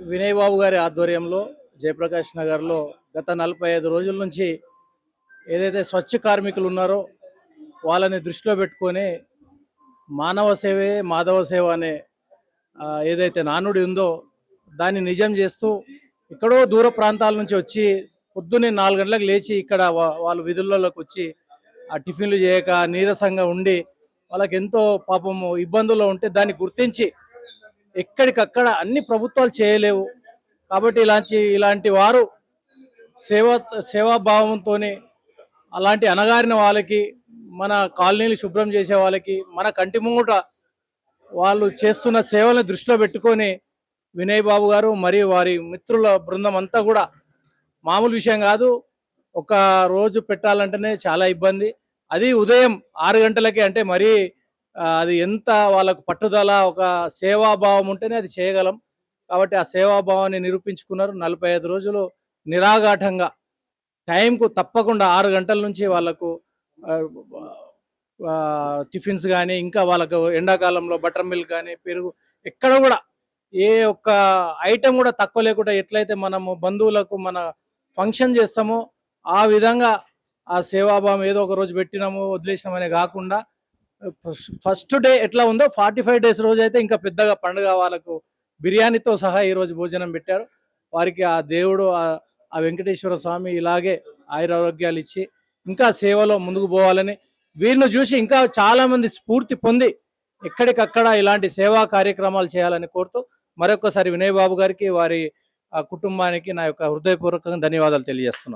వినయ్ బాబు గారి ఆధ్వర్యంలో జయప్రకాష్ నగర్లో గత 45 రోజుల నుంచి ఏదైతే స్వచ్ఛ కార్మికులు ఉన్నారో వాళ్ళని దృష్టిలో పెట్టుకొని మానవ సేవే మాధవ సేవ అనే ఏదైతే నానుడి ఉందో దాన్ని నిజం చేస్తూ ఎక్కడో దూర ప్రాంతాల నుంచి వచ్చి పొద్దున్నే 4 గంటలకు లేచి ఇక్కడ వాళ్ళు విధుల్లోకి వచ్చి ఆ టిఫిన్లు చేయక నీరసంగా ఉండి వాళ్ళకి ఎంతో పాపము ఇబ్బందుల్లో ఉంటే దాన్ని గుర్తించి ఎక్కడికక్కడ అన్ని ప్రభుత్వాలు చేయలేవు కాబట్టి ఇలాంటి వారు సేవా సేవాభావంతో అలాంటి అణగారిన వాళ్ళకి మన కాలనీలు శుభ్రం చేసే వాళ్ళకి మన కంటి ముంగట వాళ్ళు చేస్తున్న సేవలను దృష్టిలో పెట్టుకొని వినయ్ బాబు గారు మరియు వారి మిత్రుల బృందం అంతా కూడా మామూలు విషయం కాదు. ఒక రోజు పెట్టాలంటేనే చాలా ఇబ్బంది, అది ఉదయం 6 గంటలకే అంటే మరీ అది ఎంత వాళ్ళకు పట్టుదల ఒక సేవాభావం ఉంటేనే అది చేయగలం. కాబట్టి ఆ సేవాభావాన్ని నిరూపించుకున్నారు. 45 రోజులు నిరాఘాటంగా టైంకు తప్పకుండా 6 గంటల నుంచి వాళ్ళకు టిఫిన్స్ కానీ ఇంకా వాళ్ళకు ఎండాకాలంలో బటర్ మిల్క్ కానీ పెరుగు ఎక్కడ కూడా ఏ ఒక్క ఐటెం కూడా తక్కువ లేకుండా ఎట్లయితే మనము బంధువులకు మన ఫంక్షన్ చేస్తామో ఆ విధంగా ఆ సేవాభావం ఏదో ఒక రోజు పెట్టినాము వదిలేసినామనే కాకుండా ఫస్ట్ డే ఎట్లా ఉందో 45 డేస్ రోజు అయితే ఇంకా పెద్దగా పండుగ వాళ్ళకు బిర్యానీతో సహా ఈరోజు భోజనం పెట్టారు. వారికి ఆ దేవుడు ఆ వెంకటేశ్వర స్వామి ఇలాగే ఆయురారోగ్యాలు ఇచ్చి ఇంకా సేవలో ముందుకు పోవాలని వీరిని చూసి ఇంకా చాలా మంది స్ఫూర్తి పొంది ఎక్కడికక్కడ ఇలాంటి సేవా కార్యక్రమాలు చేయాలని కోరుతూ మరొకసారి వినయ్ బాబు గారికి వారి కుటుంబానికి నా యొక్క హృదయపూర్వకంగా ధన్యవాదాలు తెలియజేస్తున్నాను.